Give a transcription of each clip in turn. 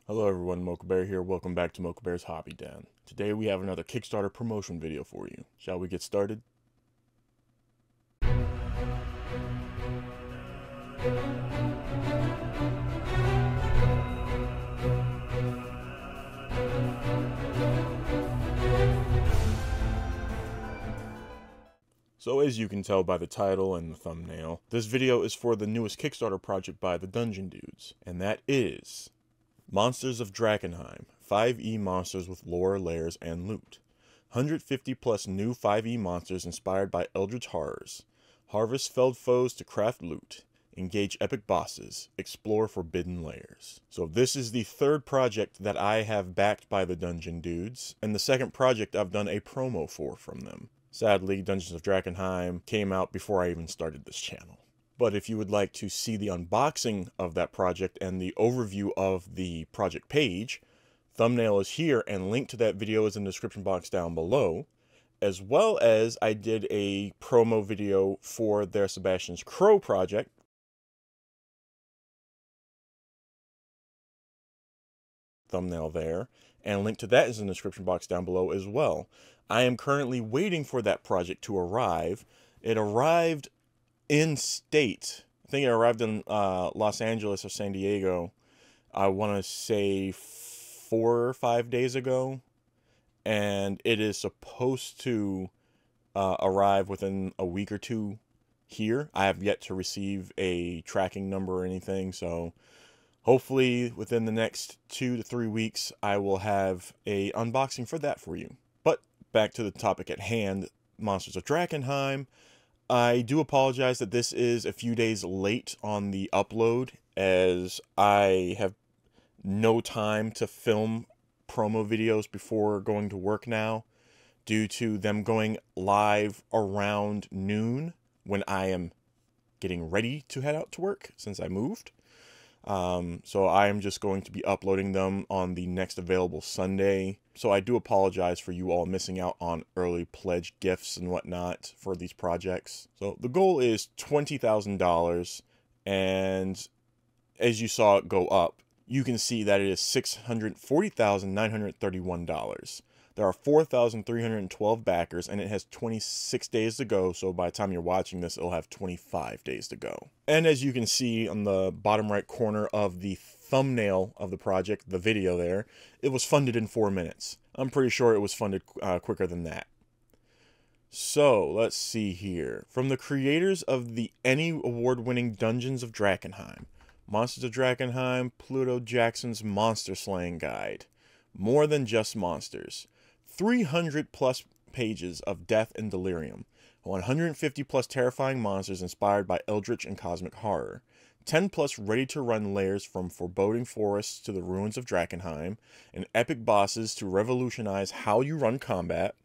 Hello everyone, Mocha Bear here. Welcome back to Mocha Bear's Hobby Den. Today we have another Kickstarter promotion video for you. Shall we get started? So as you can tell by the title and the thumbnail, this video is for the newest Kickstarter project by the Dungeon Dudes, and that is Monsters of Drakkenheim, 5e monsters with lore, layers, and loot. 150 plus new 5e monsters inspired by eldritch horrors. Harvest felled foes to craft loot. Engage epic bosses. Explore forbidden layers. So this is the third project that I have backed by the Dungeon Dudes, and the second project I've done a promo for from them. Sadly, Dungeons of Drakkenheim came out before I even started this channel. But if you would like to see the unboxing of that project and the overview of the project page, thumbnail is here and link to that video is in the description box down below, as well as I did a promo video for their Sebastian's Crow project. Thumbnail there, and link to that is in the description box down below as well. I am currently waiting for that project to arrive. It arrived in state. I think it arrived in Los Angeles or San Diego. I want to say 4 or 5 days ago, and it is supposed to arrive within a week or two here. I have yet to receive a tracking number or anything, so hopefully within the next 2 to 3 weeks I will have a unboxing for that for you. But back to the topic at hand, Monsters of Drakkenheim. I do apologize that this is a few days late on the upload, as I have no time to film promo videos before going to work now, due to them going live around noon when I am getting ready to head out to work since I moved. So I am just going to be uploading them on the next available Sunday. So I do apologize for you all missing out on early pledge gifts and whatnot for these projects. So the goal is $20,000, and as you saw it go up, you can see that it is $640,931. There are 4,312 backers, and it has 26 days to go, so by the time you're watching this, it'll have 25 days to go. And as you can see on the bottom right corner of the thumbnail of the project, the video there, it was funded in 4 minutes. I'm pretty sure it was funded quicker than that. So, let's see here. From the creators of the Emmy award-winning Dungeons of Drakkenheim, Monsters of Drakkenheim, Pluto Jackson's Monster Slaying Guide. More than just monsters. 300 plus pages of death and delirium, 150 plus terrifying monsters inspired by eldritch and cosmic horror, 10 plus ready-to-run layers from foreboding forests to the ruins of Drakkenheim, and epic bosses to revolutionize how you run combat,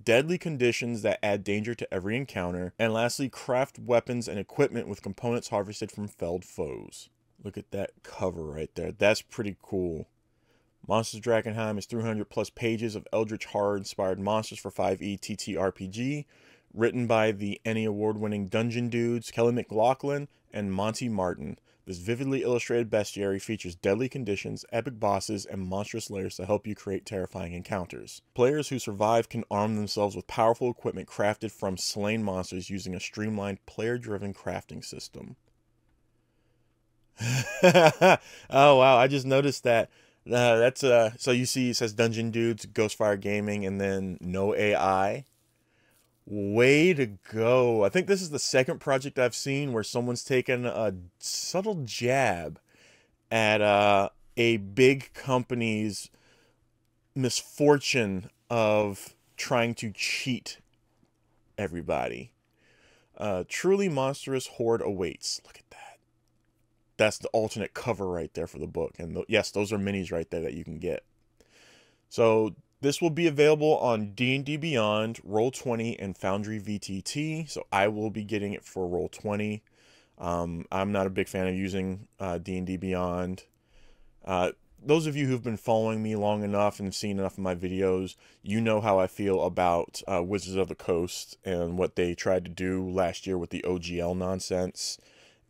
deadly conditions that add danger to every encounter, and lastly, craft weapons and equipment with components harvested from felled foes. Look at that cover right there. That's pretty cool. Monsters of Drakkenheim is 300 plus pages of eldritch horror inspired monsters for 5e ttrpg, written by the Emmy award-winning Dungeon Dudes, Kelly McLaughlin and Monty Martin. This vividly illustrated bestiary features deadly conditions, epic bosses, and monstrous layers to help you create terrifying encounters. Players who survive can arm themselves with powerful equipment crafted from slain monsters using a streamlined player-driven crafting system. Oh wow, I just noticed that. That's so you see it says Dungeon Dudes, Ghostfire Gaming, and then no AI. Way to go. I think this is the second project I've seen where someone's taken a subtle jab at a big company's misfortune of trying to cheat everybody. Truly monstrous horde awaits. Look at that. That's the alternate cover right there for the book. And yes, those are minis right there that you can get. So this will be available on D&D Beyond, Roll20, and Foundry VTT. So I will be getting it for Roll20. I'm not a big fan of using D&D Beyond. Those of you who've been following me long enough and seen enough of my videos, you know how I feel about Wizards of the Coast and what they tried to do last year with the OGL nonsense,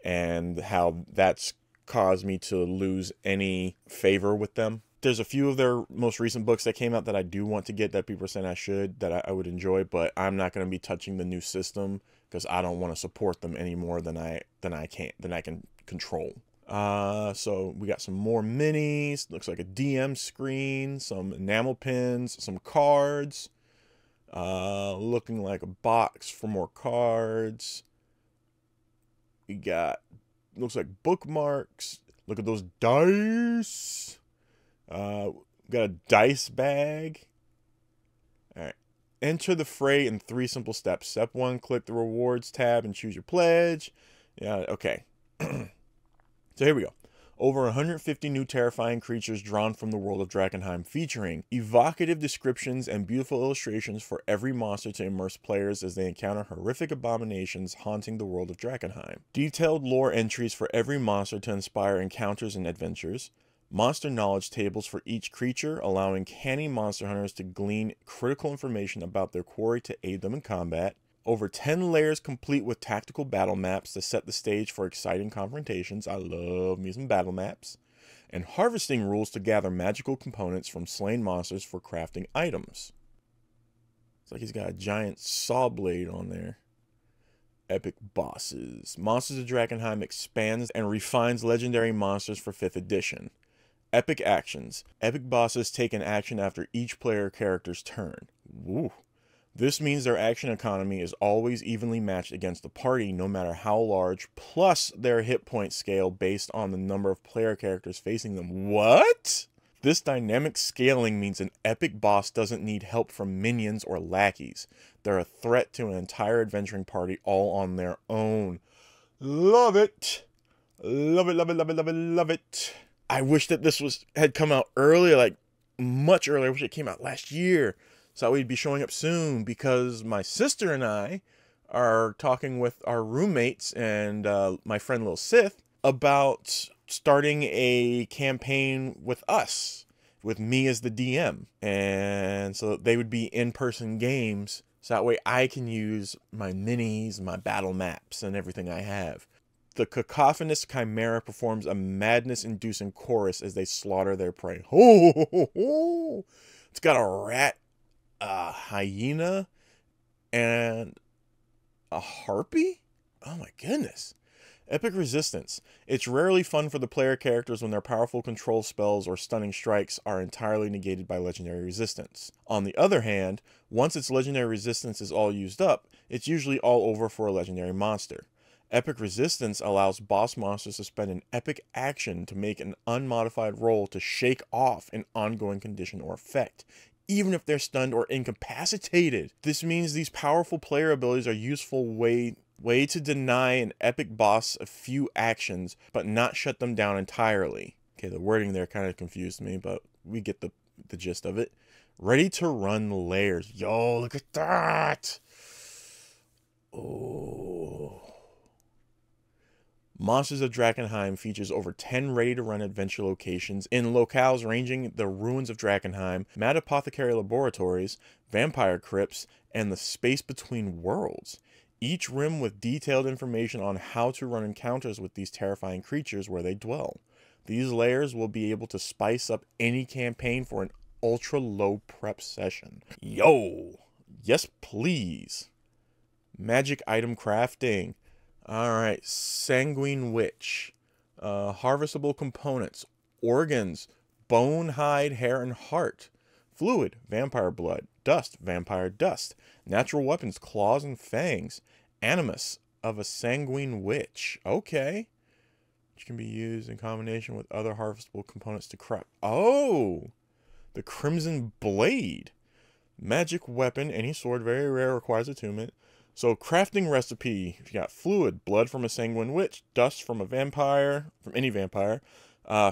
and how that's cause me to lose any favor with them. There's a few of their most recent books that came out that I do want to get, that people are saying I should, that I would enjoy, but I'm not going to be touching the new system because I don't want to support them any more than I can control. So we got some more minis. Looks like a DM screen, some enamel pins, some cards. Looking like a box for more cards. We got, looks like bookmarks. Look at those dice. Got a dice bag. All right. Enter the fray in 3 simple steps. Step 1, click the rewards tab and choose your pledge. Yeah, okay. So here we go. Over 150 new terrifying creatures drawn from the world of Drakkenheim, featuring evocative descriptions and beautiful illustrations for every monster to immerse players as they encounter horrific abominations haunting the world of Drakkenheim. Detailed lore entries for every monster to inspire encounters and adventures. Monster knowledge tables for each creature, allowing canny monster hunters to glean critical information about their quarry to aid them in combat. Over 10 layers complete with tactical battle maps to set the stage for exciting confrontations. I love me some battle maps. And harvesting rules to gather magical components from slain monsters for crafting items. It's like he's got a giant saw blade on there. Epic bosses. Monsters of Drakkenheim expands and refines legendary monsters for 5th edition. Epic actions. Epic bosses take an action after each player character's turn. Woo. This means their action economy is always evenly matched against the party, no matter how large, plus their hit point scale based on the number of player characters facing them. What? This dynamic scaling means an epic boss doesn't need help from minions or lackeys. They're a threat to an entire adventuring party all on their own. Love it. Love it, love it, love it, love it, love it. I wish that this had come out earlier, like much earlier. I wish it came out last year. So we'd be showing up soon, because my sister and I are talking with our roommates and my friend Lil Sith about starting a campaign with us, with me as the DM. And so they would be in-person games, so that way I can use my minis, my battle maps, and everything I have. The cacophonous chimera performs a madness-inducing chorus as they slaughter their prey. Ho, ho, ho, ho. It's got a rat, a hyena, and a harpy? Oh my goodness. Epic resistance. It's rarely fun for the player characters when their powerful control spells or stunning strikes are entirely negated by legendary resistance. On the other hand, once its legendary resistance is all used up, it's usually all over for a legendary monster. Epic resistance allows boss monsters to spend an epic action to make an unmodified roll to shake off an ongoing condition or effect, even if they're stunned or incapacitated. This means these powerful player abilities are a useful way to deny an epic boss a few actions, but not shut them down entirely. Okay, the wording there kind of confused me, but we get the gist of it. Ready to run layers. Yo, look at that! Oh. Monsters of Drakkenheim features over 10 ready-to-run adventure locations in locales ranging the ruins of Drakkenheim, mad apothecary laboratories, vampire crypts, and the space between worlds. Each rim with detailed information on how to run encounters with these terrifying creatures where they dwell. These layers will be able to spice up any campaign for an ultra-low prep session. Yo! Yes, please! Magic item crafting. Alright, Sanguine Witch, harvestable components, organs, bone, hide, hair, and heart, fluid, vampire blood, dust, vampire dust, natural weapons, claws and fangs, animus of a Sanguine Witch, okay, which can be used in combination with other harvestable components to craft. Oh, the Crimson Blade, magic weapon, any sword, very rare, requires attunement. So, crafting recipe, you got fluid, blood from a Sanguine Witch, dust from a vampire, from any vampire,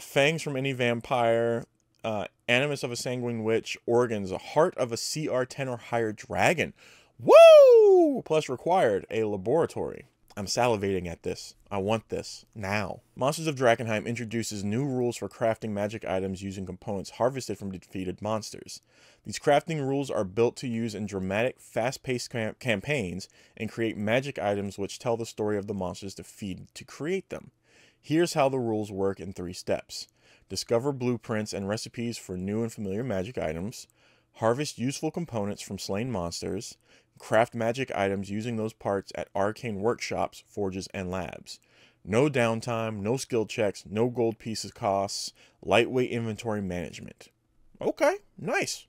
fangs from any vampire, animus of a Sanguine Witch, organs, a heart of a CR10 or higher dragon. Woo! Plus required, a laboratory. I'm salivating at this. I want this now. Monsters of Drakkenheim introduces new rules for crafting magic items using components harvested from defeated monsters. These crafting rules are built to use in dramatic, fast-paced campaigns and create magic items which tell the story of the monsters defeated to create them. Here's how the rules work in 3 steps. Discover blueprints and recipes for new and familiar magic items. Harvest useful components from slain monsters. Craft magic items using those parts at arcane workshops, forges, and labs. No downtime, no skill checks, no gold pieces costs, lightweight inventory management. Okay, nice.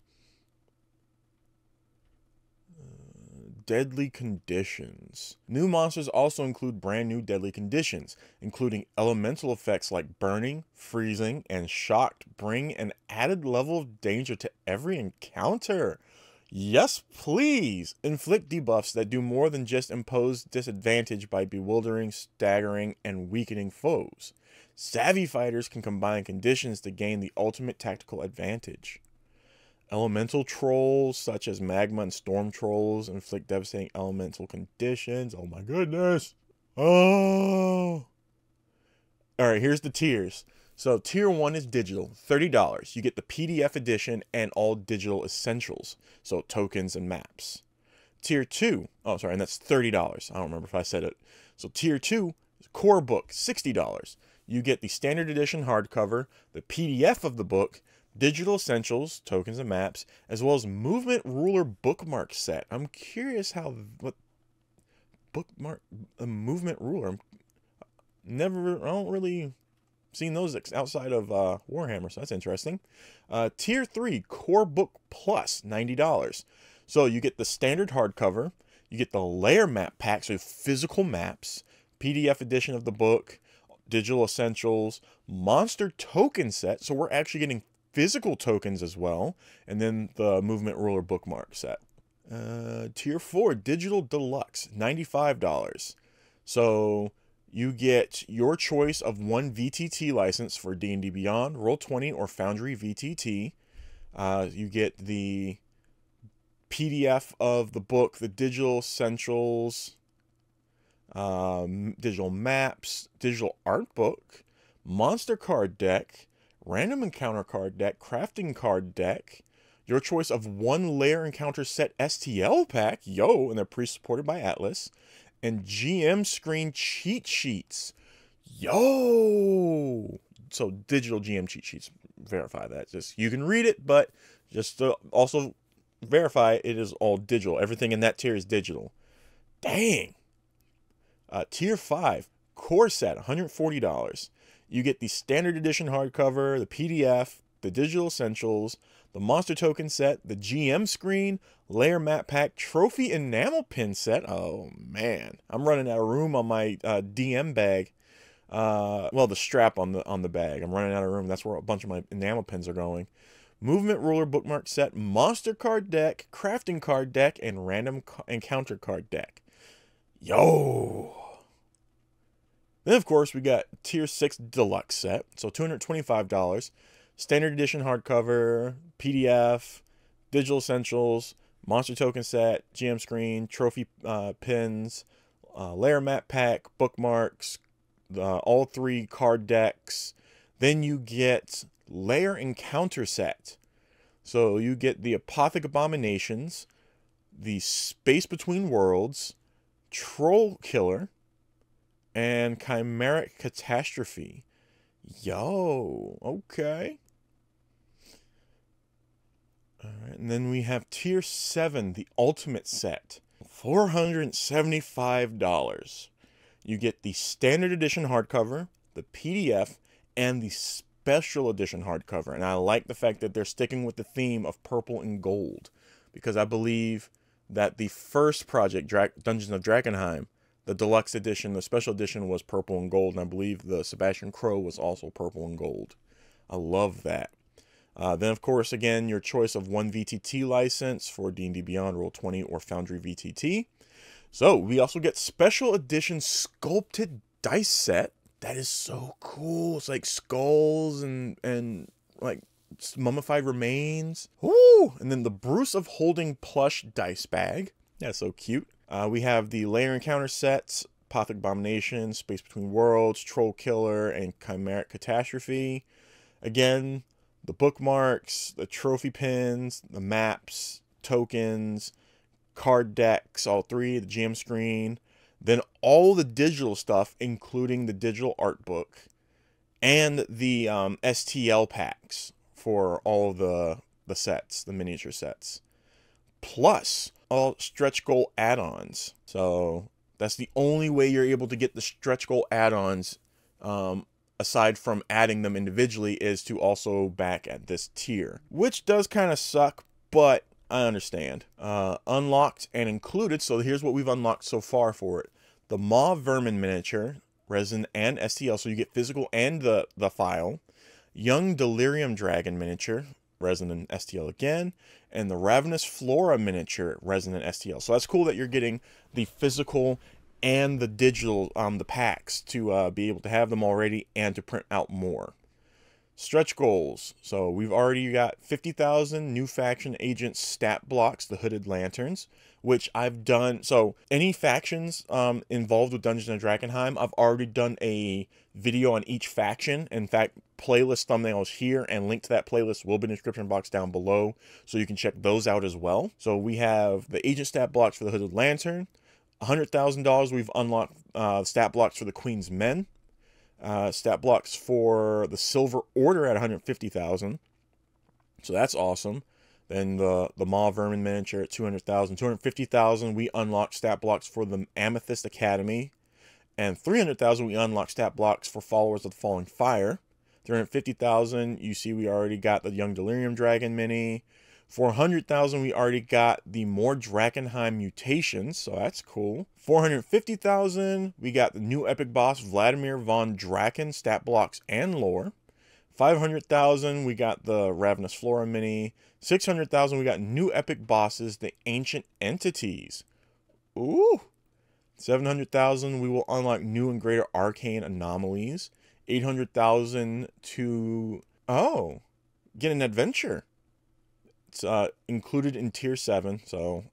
Deadly conditions. New monsters also include brand new deadly conditions, including elemental effects like burning, freezing, and shocked bring an added level of danger to every encounter. Yes, please! Inflict debuffs that do more than just impose disadvantage by bewildering, staggering, and weakening foes. Savvy fighters can combine conditions to gain the ultimate tactical advantage. Elemental trolls, such as magma and storm trolls, inflict devastating elemental conditions. Oh my goodness. Oh. Alright, here's the tiers. So tier 1 is digital, $30. You get the PDF edition and all digital essentials, so tokens and maps. Tier 2, oh sorry, and that's $30. I don't remember if I said it. So tier 2 is core book, $60. You get the standard edition hardcover, the PDF of the book, digital essentials, tokens and maps, as well as movement ruler bookmark set. I'm curious what bookmark, a movement ruler. I don't really seen those outside of Warhammer, so that's interesting. Tier 3, Core Book Plus, $90. So you get the standard hardcover, you get the layer map pack, so physical maps, PDF edition of the book, digital essentials, monster token set, so we're actually getting physical tokens as well, and then the movement ruler bookmark set. Tier 4, Digital Deluxe, $95. So you get your choice of 1 VTT license for D&D Beyond, Roll20, or Foundry VTT. You get the PDF of the book, the digital essentials, digital maps, digital art book, monster card deck, random encounter card deck, crafting card deck, your choice of 1 layer encounter set STL pack, yo, and they're pre-supported by Atlas, and GM screen cheat sheets, yo. So digital GM cheat sheets, verify that. Just you can read it, but just to also verify it is all digital. Everything in that tier is digital. Dang. Tier 5, core set, $140. You get the standard edition hardcover, the PDF, the digital essentials, the monster token set, the GM screen, layer map pack, trophy enamel pin set. Oh man, I'm running out of room on my DM bag. Well, the strap on the bag. I'm running out of room. That's where a bunch of my enamel pins are going. Movement ruler bookmark set, monster card deck, crafting card deck, and random encounter card deck. Yo. Then, of course, we got Tier 6 Deluxe set, so $225. Standard edition hardcover, PDF, digital essentials, monster token set, GM screen, trophy pins, layer map pack, bookmarks, all 3 card decks. Then you get layer encounter set. So you get the Apothic Abominations, the Space Between Worlds, Troll Killer, and Chimeric Catastrophe. Yo, okay. Alright, and then we have Tier 7, the Ultimate Set. $475. You get the Standard Edition hardcover, the PDF, and the Special Edition hardcover. And I like the fact that they're sticking with the theme of purple and gold, because I believe that the first project, Dungeons of Drakkenheim, the deluxe edition, the special edition was purple and gold, and I believe the Sebastian Crow was also purple and gold. I love that. Then, of course, again, your choice of 1 VTT license for D&D Beyond, Roll20, or Foundry VTT. So, we also get special edition sculpted dice set. That is so cool. It's like skulls and like mummified remains. Woo! And then the Bruce of Holding plush dice bag. That's so cute. We have the layer encounter sets, Apothic Abomination, Space Between Worlds, Troll Killer, and Chimeric Catastrophe. Again, the bookmarks, the trophy pins, the maps, tokens, card decks, all 3, the GM screen, Then all the digital stuff, including the digital art book and the STL packs for all the sets, the miniature sets, plus all stretch goal add-ons. So that's the only way you're able to get the stretch goal add-ons, aside from adding them individually, is to also back at this tier, which does kind of suck, but I understand. Unlocked and included, so here's what we've unlocked so far for it. The Maw Vermin miniature, resin and STL, so you get physical and the file. Young Delirium Dragon miniature, resin and STL again. And the Ravenous Flora miniature, resin and STL. So that's cool that you're getting the physical and the digital, the packs, to be able to have them already and to print out more. Stretch goals. So we've already got 50,000 new faction agent stat blocks, the Hooded Lanterns, which I've done. So any factions involved with Dungeons and Drakkenheim, I've already done a video on each faction. In fact, playlist thumbnails here and link to that playlist will be in the description box down below, so you can check those out as well. So we have the agent stat blocks for the Hooded Lantern. $100,000 we've unlocked stat blocks for the Queen's Men. Stat blocks for the Silver Order at 150,000. So that's awesome. Then the Maw Vermin miniature at 200,000. 250,000 we unlocked stat blocks for the Amethyst Academy. And 300,000 we unlocked stat blocks for Followers of the Falling Fire. 350,000, you see we already got the Young Delirium Dragon mini. 400,000 we already got the more Drakkenheim mutations, so that's cool. 450,000 we got the new epic boss Vladimir von Draken stat blocks and lore. 500,000 we got the Ravenous Flora mini. 600,000 we got new epic bosses, the Ancient Entities. Ooh. 700,000 we will unlock new and greater arcane anomalies. 800,000 to get an adventure. It's included in tier 7, so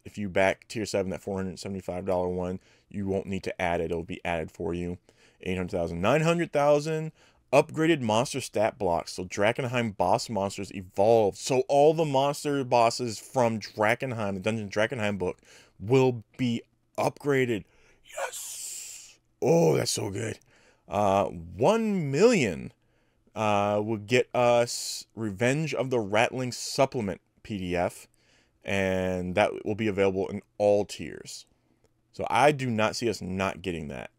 if you back tier 7, that $475 one, you won't need to add it. It'll be added for you. 800,000, 900,000 upgraded monster stat blocks. So Drakkenheim boss monsters evolved. So all the monster bosses from Drakkenheim, the Dungeons Drakkenheim book, will be upgraded. Yes! Oh, that's so good. 1 million will get us Revenge of the Ratling supplement PDF, and that will be available in all tiers. So I do not see us not getting that.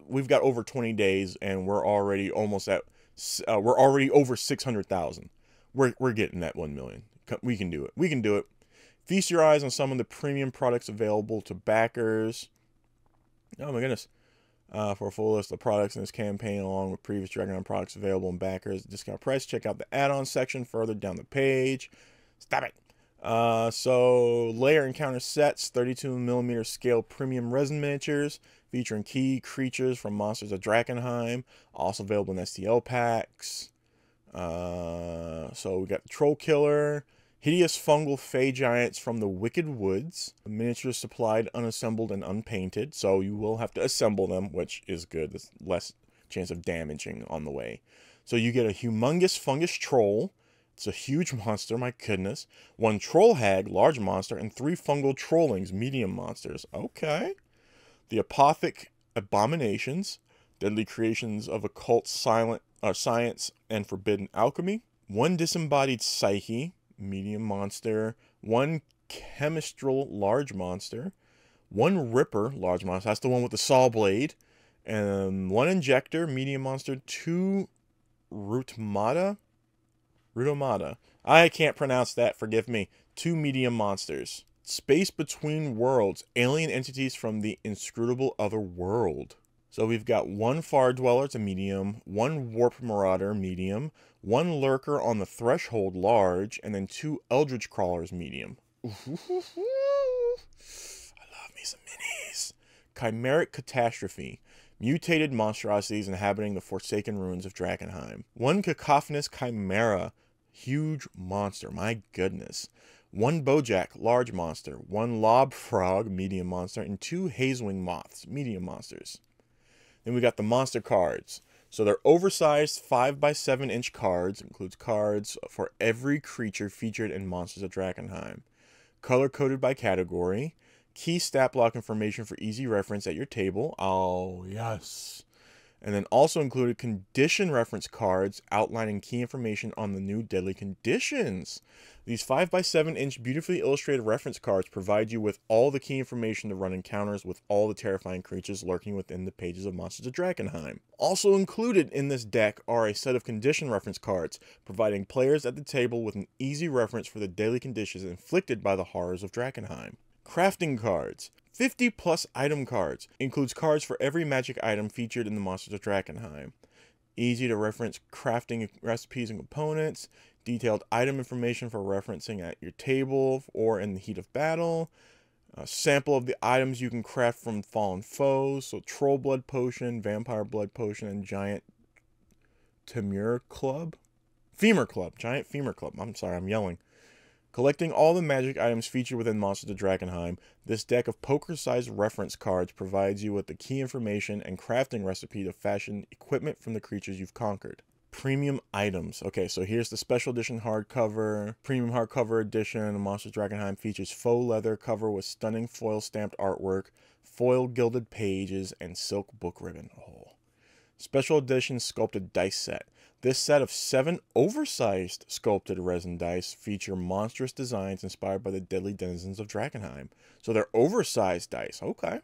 We've got over 20 days, and we're already almost at, we're already over 600,000. We're getting that 1 million. We can do it. We can do it. Feast your eyes on some of the premium products available to backers. Oh my goodness. For a full list of products in this campaign, along with previous Drakkenheim products available in backers at discount price, check out the add-on section further down the page. Stop it. So layer encounter sets, 32mm scale premium resin miniatures featuring key creatures from Monsters of Drakkenheim, also available in STL packs. So we got the Troll Killer, hideous fungal fey giants from the Wicked Woods, miniatures supplied unassembled and unpainted, so you will have to assemble them, which is good. There's less chance of damaging on the way. So you get a humongous fungus troll. It's a huge monster, my goodness. 1 troll hag, large monster, and 3 fungal trollings, medium monsters. Okay. The apothic abominations, deadly creations of occult science and forbidden alchemy. 1 disembodied psyche, medium monster. 1 chemistral, large monster. 1 ripper, large monster. That's the one with the saw blade. And 1 injector, medium monster. 2 Rutomata. I can't pronounce that, forgive me. 2 medium monsters. Space Between Worlds, alien entities from the inscrutable other world. So we've got 1 Far Dweller, it's a medium, 1 Warp Marauder, medium, 1 Lurker on the Threshold, large, and then 2 Eldritch Crawlers, medium. I love me some minis. Chimeric Catastrophe, mutated monstrosities inhabiting the forsaken ruins of Drakkenheim. 1 Cacophonous Chimera, huge monster, my goodness. 1 Bojack, large monster. 1 Lob Frog, medium monster. And 2 Hazewing Moths, medium monsters. Then we got the monster cards. So they're oversized 5x7-inch cards. Includes cards for every creature featured in Monsters of Drakkenheim. Color-coded by category. Key stat block information for easy reference at your table. Oh, yes. And then also included condition reference cards outlining key information on the new deadly conditions. These 5x7-inch beautifully illustrated reference cards provide you with all the key information to run encounters with all the terrifying creatures lurking within the pages of Monsters of Drakkenheim. Also included in this deck are a set of condition reference cards, providing players at the table with an easy reference for the deadly conditions inflicted by the horrors of Drakkenheim. Crafting cards. 50 plus item cards. Includes cards for every magic item featured in the Monsters of Drakkenheim. Easy to reference crafting recipes and components. Detailed item information for referencing at your table or in the heat of battle. A sample of the items you can craft from fallen foes. So troll blood potion, vampire blood potion, and giant femur club. Giant femur club. I'm sorry, I'm yelling. Collecting all the magic items featured within Monsters of Drakkenheim, this deck of poker-sized reference cards provides you with the key information and crafting recipe to fashion equipment from the creatures you've conquered. Premium items. Okay, so here's the special edition hardcover. Premium hardcover edition of Monsters of Drakkenheim features faux leather cover with stunning foil stamped artwork, foil gilded pages, and silk book ribbon. Oh. Special edition sculpted dice set. This set of 7 oversized sculpted resin dice feature monstrous designs inspired by the deadly denizens of Drakkenheim. So they're oversized dice. Okay.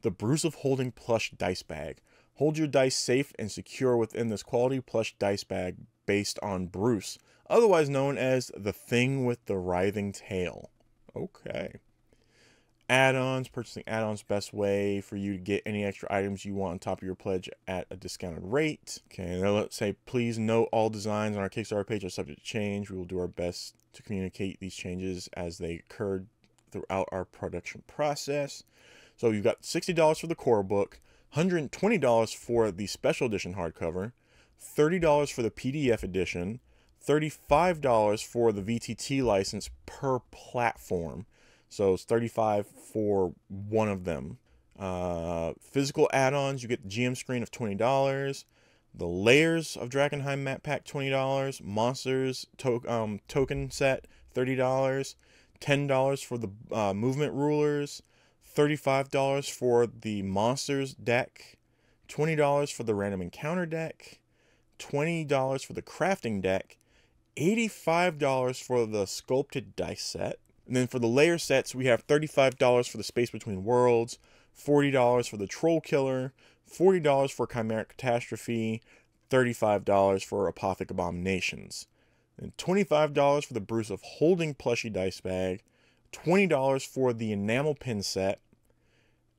The Bruce of Holding plush dice bag. Hold your dice safe and secure within this quality plush dice bag based on Bruce, otherwise known as the Thing with the Writhing Tail. Okay. Add-ons. Purchasing add-ons, best way for you to get any extra items you want on top of your pledge at a discounted rate. Okay, now let's say, please note all designs on our Kickstarter page are subject to change. We will do our best to communicate these changes as they occurred throughout our production process. So you've got $60 for the core book, $120 for the special edition hardcover, $30 for the PDF edition, $35 for the VTT license per platform. So it's $35 for one of them. Physical add-ons, you get the GM screen of $20. The Layers of Drakkenheim map pack, $20. Monsters token set, $30. $10 for the movement rulers. $35 for the monsters deck. $20 for the random encounter deck. $20 for the crafting deck. $85 for the sculpted dice set. And then for the layer sets, we have $35 for the Space Between Worlds, $40 for the Troll Killer, $40 for Chimeric Catastrophe, $35 for Apothic Abominations, and $25 for the Bruce of Holding plushie dice bag, $20 for the Enamel Pin set,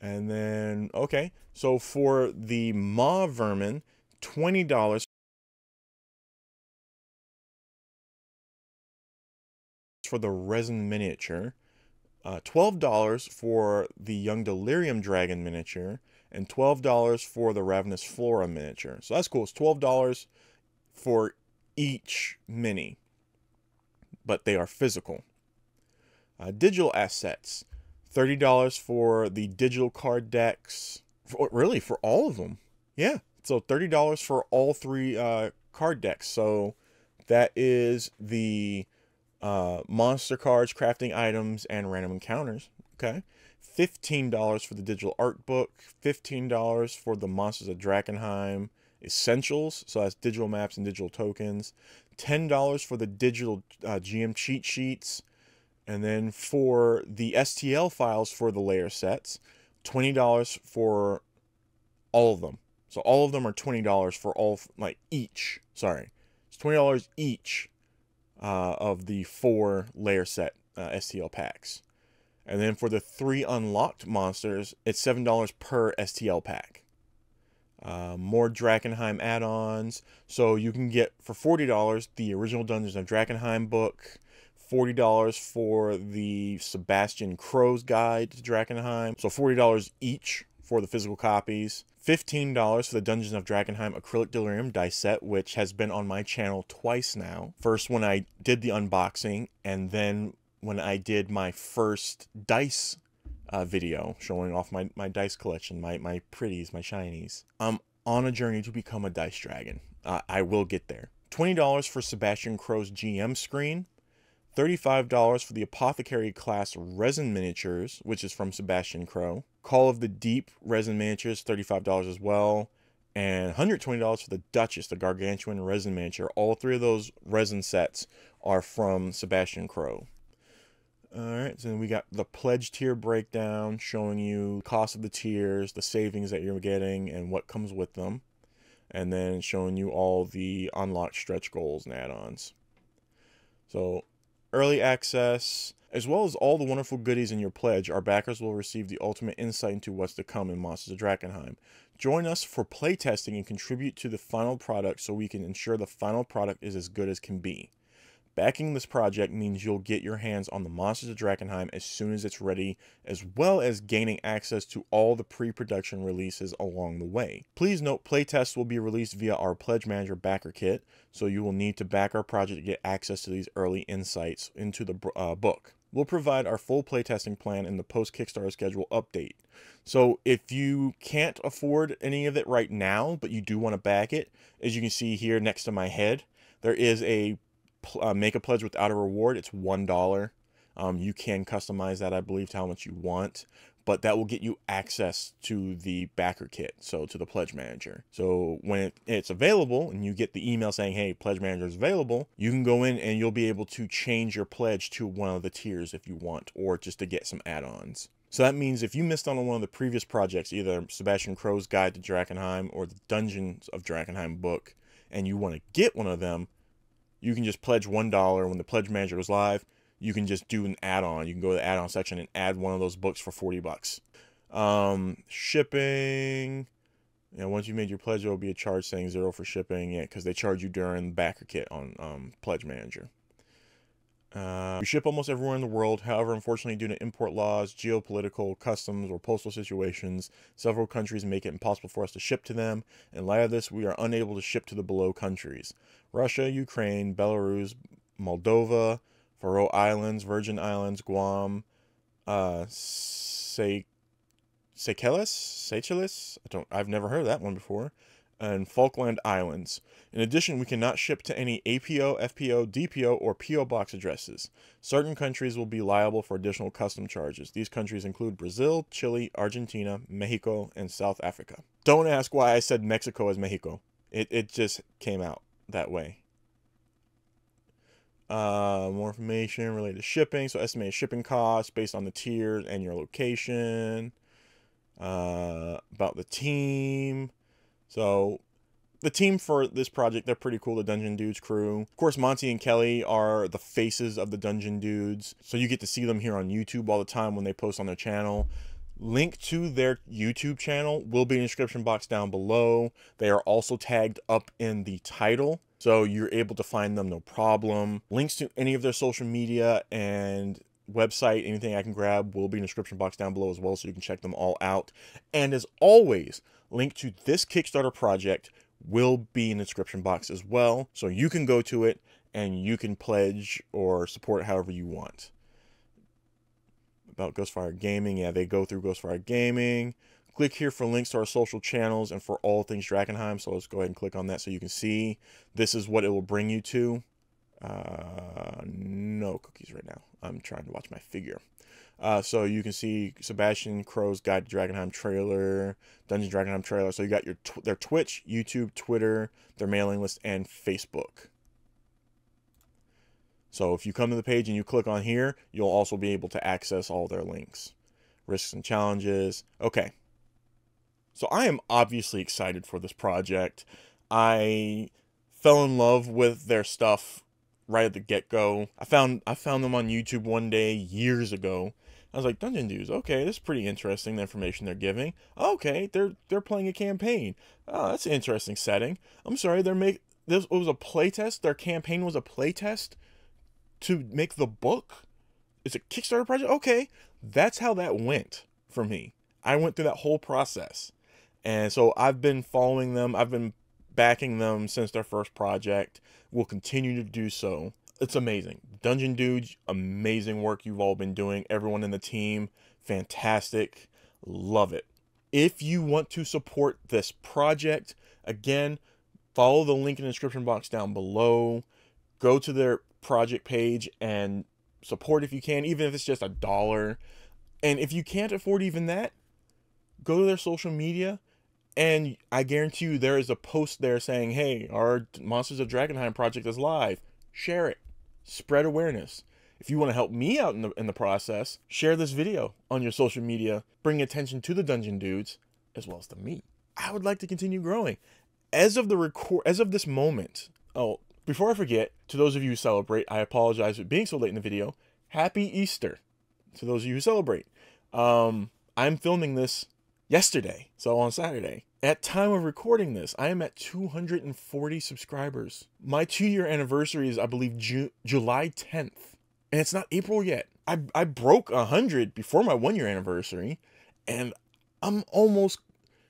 and then, okay, so for the Maw Vermin, $20 for the resin miniature, $12 for the Young Delirium Dragon miniature, and $12 for the Ravenous Flora miniature. So that's cool. It's $12 for each mini, but they are physical. Digital assets, $30 for the digital card decks. Really, for all of them. Yeah, so $30 for all 3 card decks. So that is the monster cards, crafting items, and random encounters. Okay. $15 for the digital art book. $15 for the Monsters of Drakkenheim essentials. So that's digital maps and digital tokens. $10 for the digital GM cheat sheets. And then for the STL files for the layer sets, $20 for all of them. So all of them are $20 for all, like each. Sorry. It's $20 each. Of the 4 layer set STL packs. And then for the 3 unlocked monsters, it's $7 per STL pack. More Drakkenheim add-ons. So you can get for $40 the original Dungeons of Drakkenheim book, $40 for the Sebastian Crow's Guide to Drakkenheim. So $40 each for the physical copies. $15 for the Dungeons of Drakkenheim Acrylic Delirium dice set, which has been on my channel twice now. First when I did the unboxing, and then when I did my first dice video showing off my dice collection, my pretties, my shinies. I'm on a journey to become a dice dragon. I will get there. $20 for Sebastian Crow's GM screen. $35 for the Apothecary class resin miniatures, which is from Sebastian Crow. Call of the Deep resin miniatures, $35 as well. And $120 for the Duchess, the Gargantuan resin miniature. All three of those resin sets are from Sebastian Crow. Alright, so then we got the pledge tier breakdown showing you the cost of the tiers, the savings that you're getting, and what comes with them. And then showing you all the unlocked stretch goals and add-ons. So, early access, as well as all the wonderful goodies in your pledge, our backers will receive the ultimate insight into what's to come in Monsters of Drakkenheim. Join us for playtesting and contribute to the final product so we can ensure the final product is as good as can be. Backing this project means you'll get your hands on the Monsters of Drakkenheim as soon as it's ready, as well as gaining access to all the pre-production releases along the way. Please note, playtests will be released via our Pledge Manager Backer Kit, so you will need to back our project to get access to these early insights into the book. We'll provide our full playtesting plan in the post-Kickstarter schedule update. So if you can't afford any of it right now, but you do want to back it, as you can see here next to my head, there is a make a pledge without a reward. It's $1. You can customize that, I believe, to how much you want, but that will get you access to the backer kit, so to the pledge manager. So when it's available and you get the email saying, hey, pledge manager is available, you can go in and you'll be able to change your pledge to one of the tiers if you want, or just to get some add-ons. So that means if you missed out on one of the previous projects, either Sebastian Crow's Guide to Drakkenheim or the Dungeons of Drakkenheim book, and you want to get one of them, you can just pledge $1 when the pledge manager goes live. You can just do an add-on. You can go to the add-on section and add one of those books for $40. Shipping. You know, once you made your pledge, there will be a charge saying 0 for shipping. Yeah, because they charge you during the backer kit on Pledge Manager. We ship almost everywhere in the world. However, unfortunately, due to import laws, geopolitical, customs, or postal situations, several countries make it impossible for us to ship to them. In light of this, we are unable to ship to the below countries: Russia, Ukraine, Belarus, Moldova, Faroe Islands, Virgin Islands, Guam, Seychelles? I've never heard of that one before, and Falkland Islands. In addition, we cannot ship to any APO, FPO, DPO, or PO box addresses. Certain countries will be liable for additional custom charges. These countries include Brazil, Chile, Argentina, Mexico, and South Africa. Don't ask why I said Mexico as Mexico. It just came out that way. More information related to shipping. So estimated shipping costs based on the tiers and your location. About the team. So the team for this project, they're pretty cool, the Dungeon Dudes crew. Of course, Monty and Kelly are the faces of the Dungeon Dudes, so you get to see them here on YouTube all the time when they post on their channel. Link to their YouTube channel will be in the description box down below. They are also tagged up in the title, so you're able to find them no problem. Links to any of their social media and website, anything I can grab, will be in the description box down below as well, so you can check them all out. And as always, link to this Kickstarter project will be in the description box as well, so you can go to it and you can pledge or support however you want. About Ghostfire Gaming, yeah, they go through Ghostfire Gaming. Click here for links to our social channels and for all things Drakkenheim, so let's go ahead and click on that so you can see. This is what it will bring you to. No cookies right now. I'm trying to watch my figure. So you can see Sebastian Crow's Guide to Drakkenheim trailer, Dungeons Drakkenheim trailer. So you got their Twitch, YouTube, Twitter, their mailing list, and Facebook. So if you come to the page and you click on here, you'll also be able to access all their links. Risks and challenges. Okay. So I am obviously excited for this project. I fell in love with their stuff right at the get-go. I found them on YouTube one day years ago. I was like, Dungeon Dudes, okay, this is pretty interesting, the information they're giving. Okay, they're playing a campaign. Oh, that's an interesting setting. I'm sorry, this was a playtest? Their campaign was a playtest to make the book? It's a Kickstarter project? Okay, that's how that went for me. I went through that whole process. And so I've been following them. I've been backing them since their first project. Will continue to do so. It's amazing. Dungeon Dudes, amazing work you've all been doing. Everyone in the team, fantastic. Love it. If you want to support this project, again, follow the link in the description box down below. Go to their project page and support if you can, even if it's just $1. And if you can't afford even that, go to their social media, and I guarantee you there is a post there saying, hey, our Monsters of Drakkenheim project is live. Share it. Spread awareness. If you want to help me out in the process, share this video on your social media, bring attention to the Dungeon Dudes, as well as to me. I would like to continue growing. As of this moment, oh, before I forget, to those of you who celebrate, I apologize for being so late in the video. Happy Easter to those of you who celebrate. I'm filming this yesterday, so on Saturday. At time of recording this, I am at 240 subscribers. My 2-year anniversary is, I believe, July 10th. And it's not April yet. I broke 100 before my 1-year anniversary, and I'm almost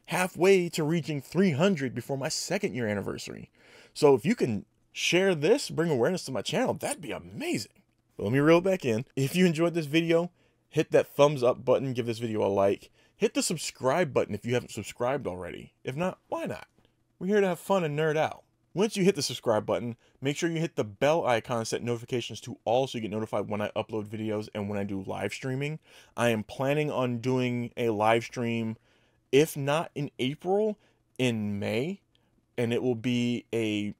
halfway to reaching 300 before my 2nd-year anniversary. So if you can share this, bring awareness to my channel, that'd be amazing. But let me reel it back in. If you enjoyed this video, hit that thumbs up button, give this video a like. Hit the subscribe button if you haven't subscribed already. If not, why not? We're here to have fun and nerd out. Once you hit the subscribe button, make sure you hit the bell icon and set notifications to all so you get notified when I upload videos and when I do live streaming. I am planning on doing a live stream, if not in April, in May. And it will be a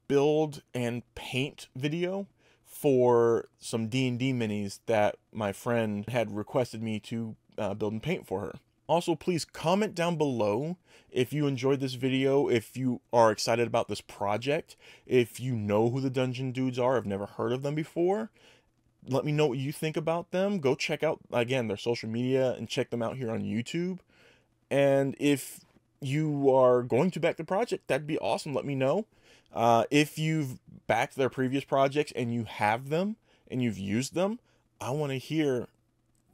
build and paint video for some D&D minis that my friend had requested me to build and paint for her. Also, please comment down below if you enjoyed this video, if you are excited about this project, if you know who the Dungeon Dudes are, I've never heard of them before. Let me know what you think about them. Go check out, again, their social media and check them out here on YouTube. And if you are going to back the project, that'd be awesome. Let me know. If you've backed their previous projects and you have them and you've used them, I want to hear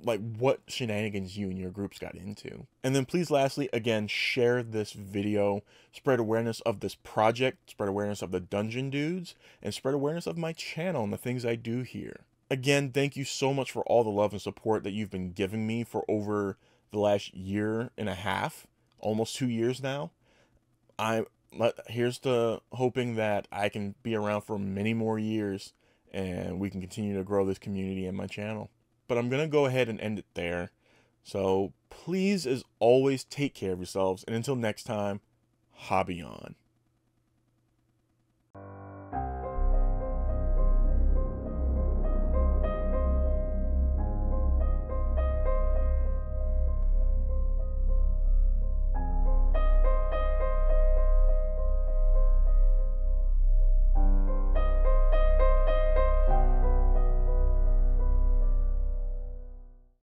like what shenanigans you and your groups got into. And then please lastly, again, share this video, spread awareness of this project, spread awareness of the Dungeon Dudes, and spread awareness of my channel and the things I do here. Again, thank you so much for all the love and support that you've been giving me for over the last 1.5 years, almost 2 years now. Here's to hoping that I can be around for many more years and we can continue to grow this community and my channel. But I'm going to go ahead and end it there. So please, as always, take care of yourselves. And until next time, hobby on.